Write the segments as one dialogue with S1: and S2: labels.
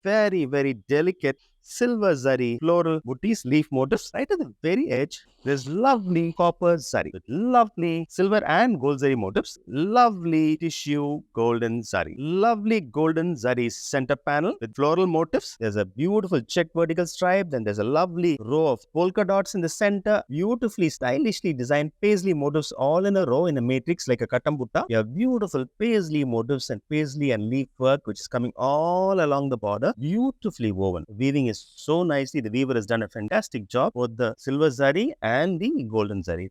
S1: very, very delicate silver zari floral booties leaf motifs. Right at the very edge, there's lovely copper zari with lovely silver and gold zari motifs. Lovely tissue golden zari. Lovely golden zari center panel with floral motifs. There's a beautiful check vertical stripe. Then there's a lovely row of polka dots in the center. Beautifully, stylishly designed paisley motifs all in a row in a matrix like a katambutta. You have beautiful paisley motifs and paisley and leaf work which is coming all along the border. Beautifully woven. Weaving is so nicely. The weaver has done a fantastic job. Both the silver zari and the golden zari.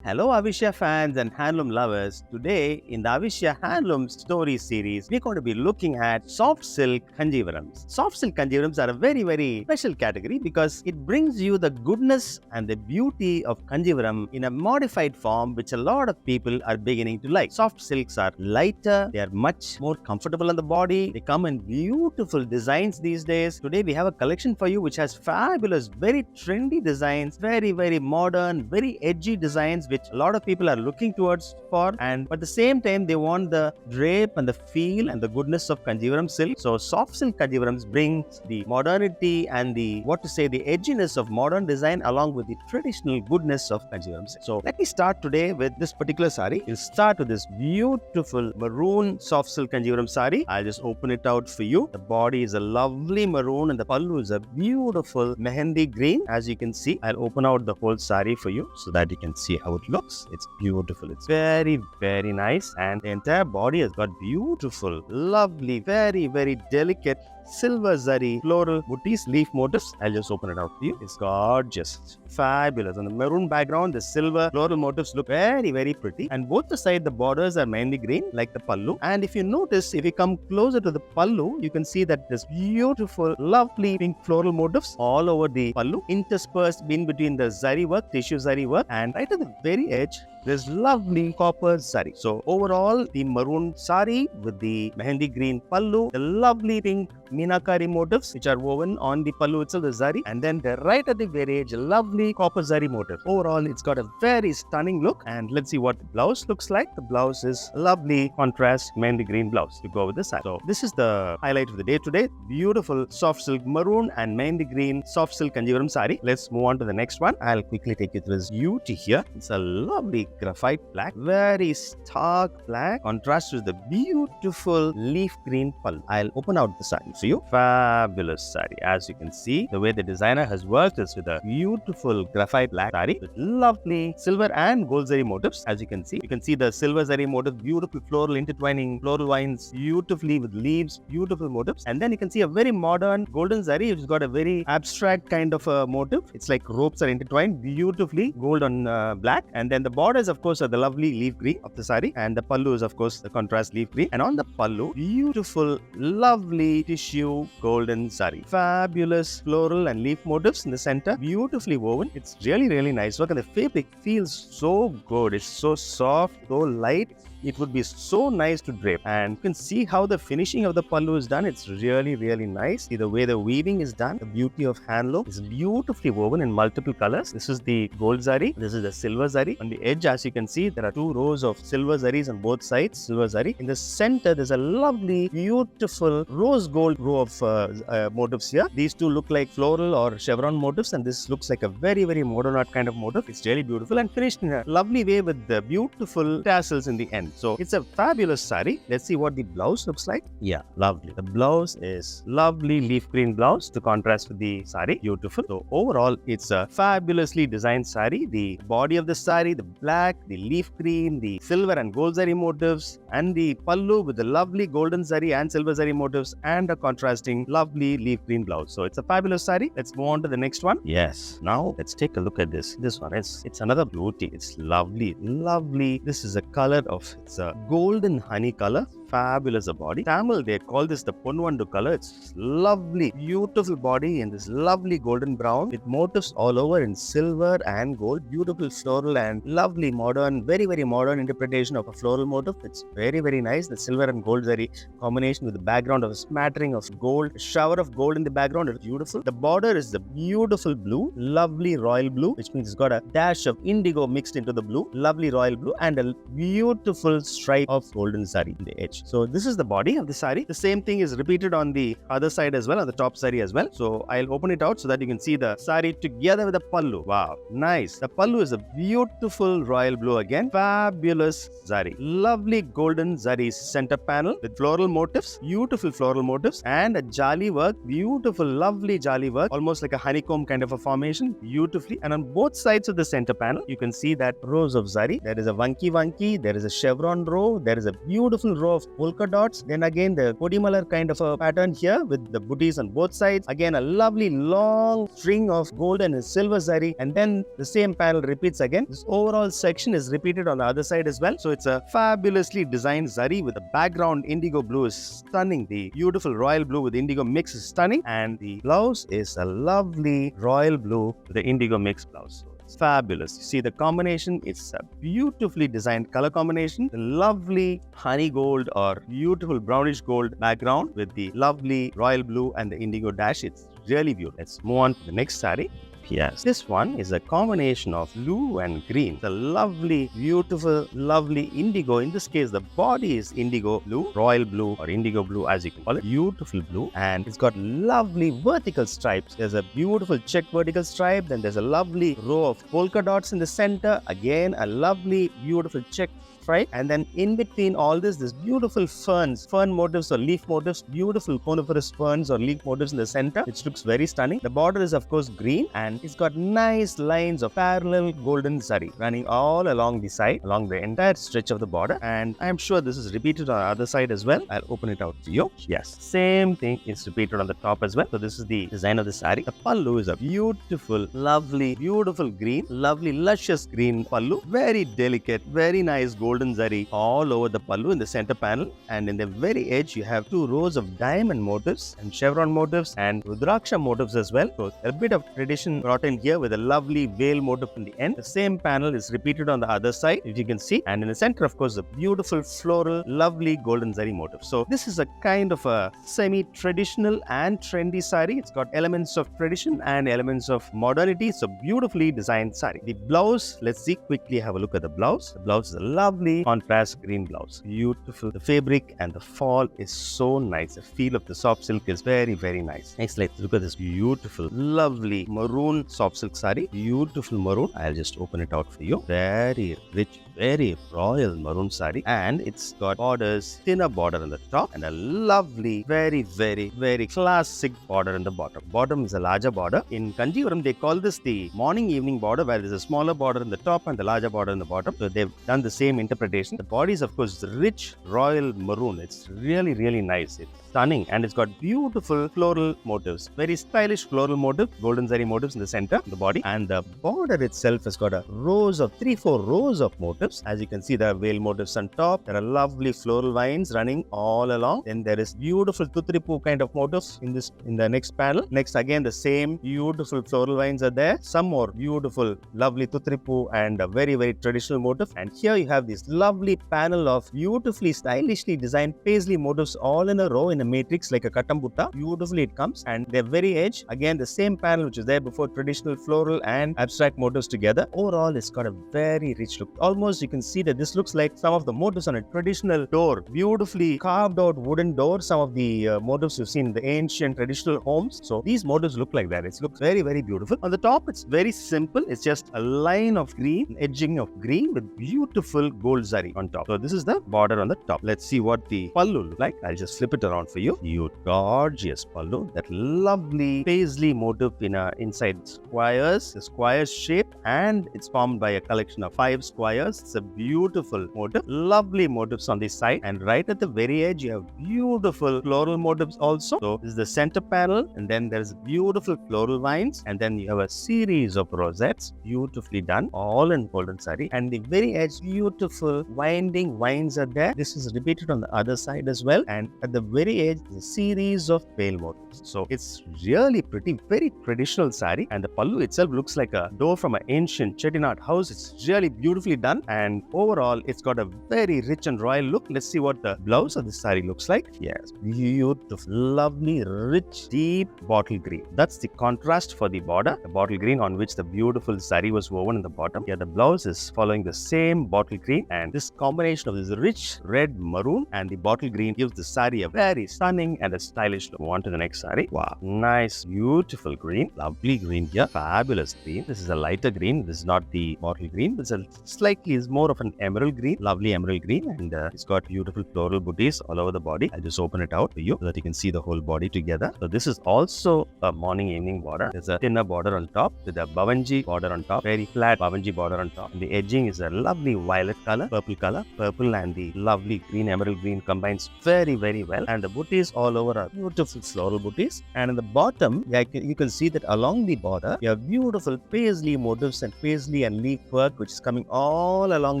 S1: Hello Avishya fans and handloom lovers. Today in the Avishya Handloom Story series, we're going to be looking at soft silk Kanjivarams. Soft silk Kanjivarams are a very, very special category because it brings you the goodness and the beauty of Kanjivaram in a modified form which a lot of people are beginning to like. Soft silks are lighter, they are much more comfortable on the body, they come in beautiful designs these days. Today we have a collection for you which has fabulous, very trendy designs, very, very modern, very edgy designs which a lot of people are looking towards for, and at the same time they want the drape and the feel and the goodness of Kanjivaram silk. So soft silk Kanjivarams brings the modernity and the edginess of modern design along with the traditional goodness of Kanjivaram silk. So let me start today with this particular sari. We'll start with this beautiful maroon soft silk Kanjivaram sari. I'll just open it out for you. The body is a lovely maroon and the pallu is a beautiful mehendi green. As you can see, I'll open out the whole sari for you so that you can see how it looks. It's beautiful. It's very, very nice, and the entire body has got beautiful, lovely, very, very delicate silver zari floral booties leaf motifs. I'll just open it out for you. It's gorgeous, fabulous. On the maroon background, the silver floral motifs look very, very pretty, and both the side the borders are mainly green like the pallu. And if you notice, if you come closer to the pallu, you can see that there's beautiful, lovely pink floral motifs all over the pallu, interspersed in between the zari work, tissue zari work, and right at the very edge there's lovely copper zari. So overall, the maroon sari with the mehendi green pallu, the lovely pink meenakari motifs which are woven on the pallu itself, the zari, and then right at the very edge, a lovely copper zari motif. Overall, it's got a very stunning look, and let's see what the blouse looks like. The blouse is a lovely contrast mehendi green blouse to go with the sari. So this is the highlight of the day today. Beautiful soft silk maroon and mehendi green soft silk Kanjivaram sari. Let's move on to the next one. I'll quickly take you through this beauty here. It's a lovely graphite black, very stark black, contrasts with the beautiful leaf green pallu. I'll open out the sari for you. Fabulous sari. As you can see, the way the designer has worked is with a beautiful graphite black sari with lovely silver and gold zari motifs. As you can see the silver zari motif, beautiful floral intertwining floral vines beautifully with leaves, beautiful motifs. And then you can see a very modern golden zari which has got a very abstract kind of a motif. It's like ropes are intertwined beautifully, gold on black. And then the borders of course are the lovely leaf green of the sari, and the pallu is of course the contrast leaf green. And on the pallu, beautiful, lovely tissue golden zari. Fabulous floral and leaf motifs in the center, beautifully woven. It's really, really nice work, and the fabric feels so good. It's so soft, so light. It would be so nice to drape, and you can see how the finishing of the pallu is done. It's really, really nice. See the way the weaving is done. The beauty of handloom is beautifully woven in multiple colors. This is the gold zari. This is the silver zari. On the edge, as you can see, there are two rows of silver zaris on both sides. Silver zari. In the center, there's a lovely, beautiful rose gold row of motifs here. These two look like floral or chevron motifs, and this looks like a very, very modern art kind of motif. It's really beautiful and finished in a lovely way with the beautiful tassels in the end. So it's a fabulous sari. Let's see what the blouse looks like. Yeah, lovely. The blouse is lovely leaf green blouse to contrast with the sari. Beautiful. So overall, it's a fabulously designed sari. The body of the sari, the black, the leaf green, the silver and gold zari motifs, and the pallu with the lovely golden zari and silver zari motifs, and a contrasting lovely leaf green blouse. So it's a fabulous sari. Let's move on to the next one. Yes. Now let's take a look at this. This one is, it's another beauty. It's lovely, lovely. This is a color of, it's a golden honey color. fabulous a body. Tamil, they call this the Ponvandu color. It's lovely, beautiful body in this lovely golden brown with motifs all over in silver and gold. Beautiful floral and lovely modern, very, very modern interpretation of a floral motif. It's very, very nice. The silver and gold zari combination with the background of a smattering of gold, a shower of gold in the background. It's beautiful. The border is the beautiful blue, lovely royal blue, which means it's got a dash of indigo mixed into the blue, lovely royal blue, and a beautiful stripe of golden sari in the edge. So this is the body of the sari. The same thing is repeated on the other side as well, on the top sari as well. So I'll open it out so that you can see the sari together with the pallu. Wow, nice. The pallu is a beautiful royal blue again. Fabulous zari. Lovely golden zari center panel with floral motifs, beautiful floral motifs, and a jali work, beautiful, lovely jali work, almost like a honeycomb kind of a formation, beautifully. And on both sides of the center panel, you can see that rows of zari. There is a vanki, there is a chevron row, there is a beautiful row of polka dots. Then again, the kodimalar kind of a pattern here with the booties on both sides. Again, a lovely long string of gold and silver zari. And then the same panel repeats again. This overall section is repeated on the other side as well. So it's a fabulously designed zari with the background indigo blue is stunning. The beautiful royal blue with indigo mix is stunning. And the blouse is a lovely royal blue with the indigo mix blouse. Fabulous. You see the combination, it's a beautifully designed color combination. The lovely honey gold or beautiful brownish gold background with the lovely royal blue and the indigo dash. It's really beautiful. Let's move on to the next saree. Yes, this one is a combination of blue and green. The lovely, beautiful, lovely indigo. In this case, the body is indigo blue, royal blue or indigo blue as you can call it. Beautiful blue, and it's got lovely vertical stripes. There's a beautiful check vertical stripe. Then there's a lovely row of polka dots in the center. Again, a lovely, beautiful check stripe. And then in between all this, there's beautiful ferns, fern motifs or leaf motifs, beautiful coniferous ferns or leaf motifs in the center, which looks very stunning. The border is of course green, and it's got nice lines of parallel golden zari running all along the side, along the entire stretch of the border. And I'm sure this is repeated on the other side as well. I'll open it out to you. Yes, same thing is repeated on the top as well. So this is the design of the sari. The pallu is a beautiful, lovely, beautiful green, lovely, luscious green pallu. Very delicate, very nice golden zari all over the pallu in the center panel. And in the very edge, you have two rows of diamond motifs and chevron motifs and rudraksha motifs as well. So a bit of tradition brought in here with a lovely veil motif in the end. The same panel is repeated on the other side, if you can see. And in the center, of course, the beautiful floral, lovely golden zari motif. So this is a kind of a semi-traditional and trendy sari. It's got elements of tradition and elements of modernity. So beautifully designed sari. The blouse, let's see, quickly have a look at the blouse. The blouse is a lovely contrast green blouse. Beautiful. The fabric and the fall is so nice. The feel of the soft silk is very, very nice. Next, let's look at this beautiful, lovely maroon soft silk sari. Beautiful maroon. I'll just open it out for you. Very rich, very royal maroon sari, and it's got borders, thinner border on the top and a lovely, very, very, very classic border in the bottom. Bottom is a larger border. In Kanjivaram, they call this the morning evening border, where there's a smaller border in the top and the larger border in the bottom. So they've done the same interpretation. The body is of course rich royal maroon. It's really, really nice. It's stunning, and it's got beautiful floral motifs, very stylish floral motif, golden zari motifs in the center of the body, and the border itself has got a rows of 3-4 rows of motifs. As you can see, there are veil motifs on top. There are lovely floral vines running all along. Then there is beautiful tutripu kind of motifs in the next panel. Next, again the same beautiful floral vines are there. Some more beautiful, lovely tutripu and a very, very traditional motif. And here you have this lovely panel of beautifully, stylishly designed paisley motifs all in a row in a matrix like a katambutta. Beautifully it comes, and the very edge, again the same panel which is there before, traditional floral and abstract motifs together. Overall, it's got a very rich look. Almost you can see that this looks like some of the motifs on a traditional door, beautifully carved out wooden door. Some of the motifs you've seen in the ancient traditional homes. So these motifs look like that. It looks very, very beautiful. On the top, it's very simple. It's just a line of green, edging of green with beautiful gold zari on top. So this is the border on the top. Let's see what the pallu looks like. I'll just flip it around for you. Gorgeous pallu. That lovely paisley motif inside squares, the square shape, and it's formed by a collection of 5 squares flowers. It's a beautiful motif, lovely motifs on the side, and right at the very edge you have beautiful floral motifs also. So this is the center panel, and then there's beautiful floral vines, and then you have a series of rosettes, beautifully done, all in golden saree. And the very edge, beautiful winding vines are there. This is repeated on the other side as well, and at the very edge, a series of pale motifs. So it's really pretty, very traditional saree, and the pallu itself looks like a door from an ancient Chettinad house. It's really beautifully done, and overall, it's got a very rich and royal look. Let's see what the blouse of this saree looks like. Yes, beautiful, lovely, rich, deep bottle green. That's the contrast for the border, the bottle green on which the beautiful saree was woven in the bottom. Here, the blouse is following the same bottle green, and this combination of this rich red maroon and the bottle green gives the saree a very stunning and a stylish look. Move on to the next saree. Wow, nice, beautiful green, lovely green here, fabulous green. This is a lighter green. This is not the bottle green. It's a slightly is more of an emerald green, lovely emerald green, and it's got beautiful floral booties all over the body. I'll just open it out for you so that you can see the whole body together. So this is also a morning evening border. There's a thinner border on top with a Bavanji border on top, very flat Bavanji border on top. And the edging is a lovely violet color, purple and the lovely green, emerald green combines very, very well. And the booties all over are beautiful floral booties. And in the bottom, you can see that along the border, you have beautiful paisley motifs and paisley and leaf work, which is coming all along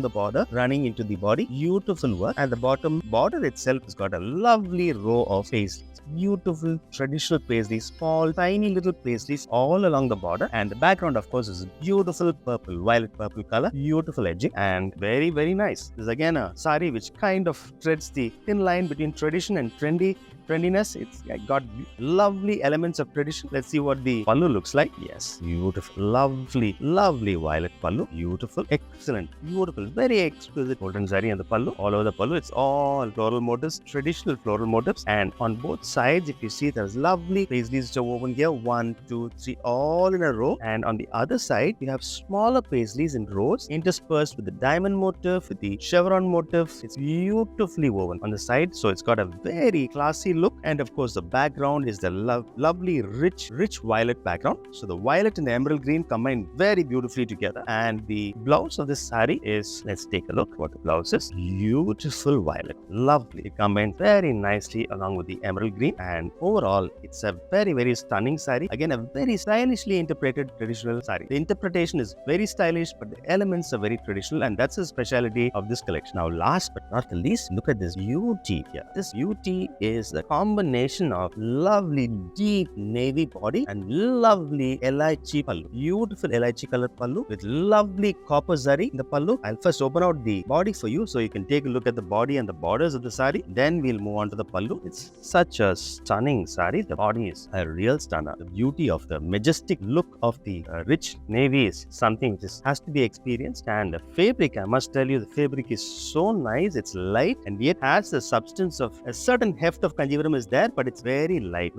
S1: the border, running into the body. Beautiful work. And the bottom border itself has got a lovely row of paisleys. Beautiful traditional paisleys, small, tiny little paisleys all along the border. And the background, of course, is beautiful purple, violet purple color, beautiful edging, and very, very nice. This is again a saree which kind of treads the thin line between tradition and trendiness. It's got lovely elements of tradition. Let's see what the pallu looks like. Yes, beautiful, lovely, lovely violet pallu. Beautiful, excellent, beautiful, very exquisite golden saree and the pallu. All over the pallu, it's all floral motifs, traditional floral motifs. And on both sides, if you see, there's lovely paisleys which are woven here. 1, 2, 3, all in a row. And on the other side, you have smaller paisleys in rows interspersed with the diamond motif, with the chevron motif. It's beautifully woven on the side. So it's got a very classy look. And of course, the background is the lovely, rich violet background. So the violet and the emerald green combine very beautifully together. And the blouse of this saree is, let's take a look what the blouse is. Beautiful violet, lovely. It combines very nicely along with the emerald green. And overall, it's a very, very stunning saree. Again, a very stylishly interpreted traditional saree. The interpretation is very stylish, but the elements are very traditional, and that's the speciality of this collection. Now, last but not the least, look at this beauty here. This beauty is the combination of lovely deep navy body and lovely elaichi pallu. Beautiful elaichi color pallu with lovely copper zari in the pallu. I'll first open out the body for you so you can take a look at the body and the borders of the saree. Then we'll move on to the pallu. It's such a stunning saree. The body is a real stunner. The beauty of the majestic look of the rich navy is something which has to be experienced. And the fabric, I must tell you, the fabric is so nice. It's light and yet has the substance of a certain heft of Kanjivaram is there, but it's very light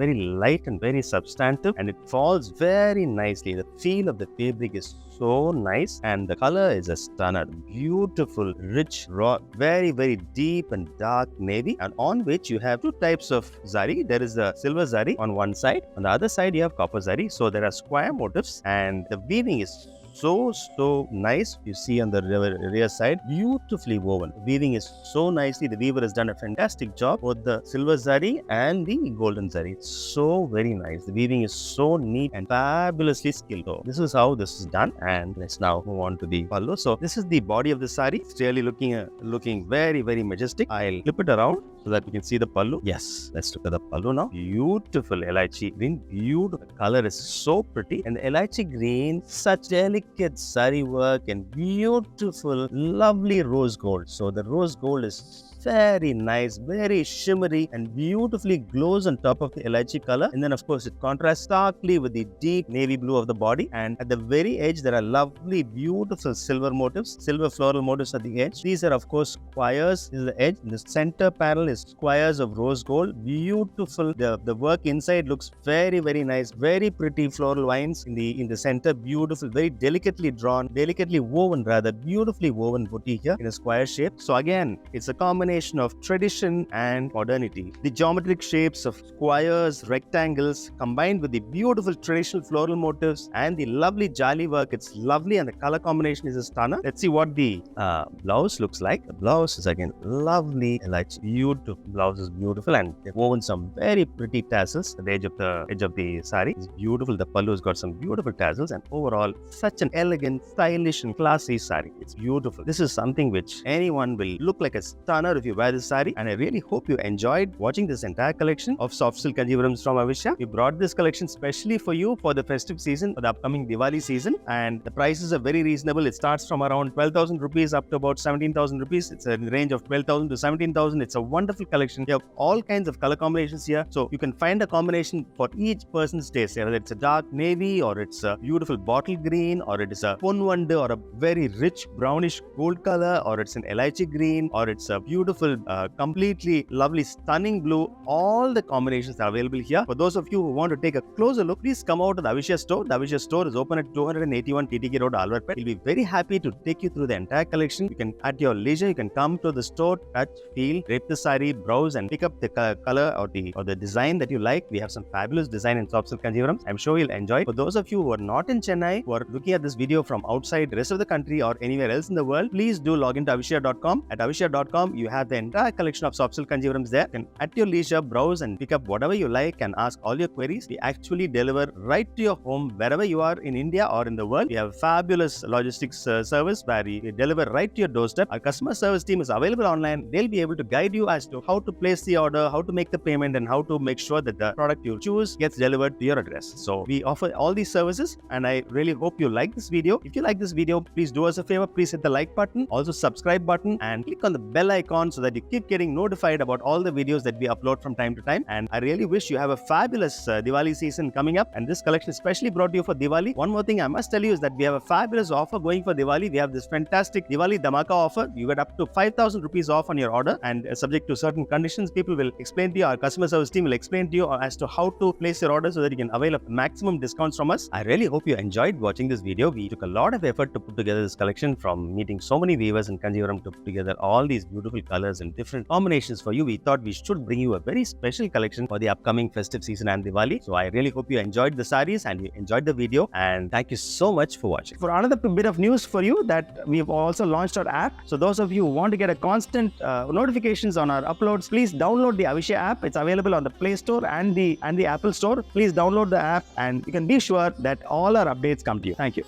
S1: and very substantive, and it falls very nicely. The feel of the fabric is so nice, and the color is a stunner. Beautiful, rich, raw, very, very deep and dark navy, and on which you have two types of zari. There is a silver zari on one side, on the other side you have copper zari. So there are square motifs, and the weaving is so nice. You see on the rear side, beautifully woven. The weaving is so nicely. The weaver has done a fantastic job, both the silver zari and the golden zari. It's so very nice. The weaving is so neat and fabulously skilled. So this is how this is done, and let's now move on to the pallu. So this is the body of the sari. It's really looking very, very majestic. I'll flip it around so that you can see the pallu. Yes, let's look at the pallu now. Beautiful elaichi green. Beautiful. The color is so pretty, and the elaichi green, such delicate sari work and beautiful, lovely rose gold. So the rose gold is very nice, very shimmery and beautifully glows on top of the elaichi color. And then of course it contrasts starkly with the deep navy blue of the body. And at the very edge there are lovely, beautiful silver motifs, silver floral motifs at the edge. These are of course squares. This is the edge. The center panel is squares of rose gold. Beautiful. The work inside looks very, very nice. Very pretty floral vines in the center. Beautiful, very delicate delicately drawn, delicately woven rather, beautifully woven booty here in a square shape. So again, it's a combination of tradition and modernity. The geometric shapes of squares, rectangles, combined with the beautiful traditional floral motifs and the lovely jali work. It's lovely and the color combination is a stunner. Let's see what the blouse looks like. The blouse is again lovely, like beautiful. Blouse is beautiful and they've woven some very pretty tassels at the edge of the sari. It's beautiful. The pallu has got some beautiful tassels and overall such an elegant, stylish and classy sari. It's beautiful. This is something which anyone will look like a stunner if you wear this sari, and I really hope you enjoyed watching this entire collection of soft silk Kanjivarams from Avishya. We brought this collection specially for you for the festive season, for the upcoming Diwali season, and the prices are very reasonable. It starts from around 12,000 rupees up to about 17,000 rupees. It's a range of 12,000 to 17,000. It's a wonderful collection. You have all kinds of color combinations here, so you can find a combination for each person's taste, whether it's a dark navy or it's a beautiful bottle green or it is a Ponvandu or a very rich brownish gold color or it's an elaichi green or it's a beautiful completely lovely stunning blue. All the combinations are available here. For those of you who want to take a closer look, please come out to the Avishya store. The Avishya store is open at 281 TTK Road, Alwarpet. We'll be very happy to take you through the entire collection. You can, at your leisure, you can come to the store, touch, feel, drape the sari, browse and pick up the color or the design that you like. We have some fabulous design in soft silk Kanjivarams. I'm sure you'll enjoy. For those of you who are not in Chennai, who are looking at this video from outside the rest of the country or anywhere else in the world, please do log into avishya.com. At avishya.com, you have the entire collection of soft silk Kanjivarams there. You can, at your leisure, browse and pick up whatever you like and ask all your queries. We actually deliver right to your home wherever you are in India or in the world. We have a fabulous logistics service where we deliver right to your doorstep. Our customer service team is available online. They'll be able to guide you as to how to place the order, how to make the payment, and how to make sure that the product you choose gets delivered to your address. So we offer all these services, and I really hope you like this video. If you like this video, please do us a favor. Please hit the like button, also subscribe button, and click on the bell icon so that you keep getting notified about all the videos that we upload from time to time. And I really wish you have a fabulous Diwali season coming up, and this collection is especially brought to you for Diwali. One more thing I must tell you is that we have a fabulous offer going for Diwali. We have this fantastic Diwali Dhamaka offer. You get up to 5,000 rupees off on your order, and subject to certain conditions, people will explain to you, our customer service team will explain to you as to how to place your order so that you can avail of maximum discounts from us. I really hope you enjoyed watching this video. We took a lot of effort to put together this collection, from meeting so many weavers in Kanjivaram to put together all these beautiful colors and different combinations for you. We thought we should bring you a very special collection for the upcoming festive season and Diwali. So I really hope you enjoyed the sarees and you enjoyed the video, and thank you so much for watching. For another bit of news for you, that we've also launched our app. So those of you who want to get a constant notifications on our uploads, please download the Avishya app. It's available on the Play Store and the Apple Store. Please download the app and you can be sure that all our updates come to you. Thank you.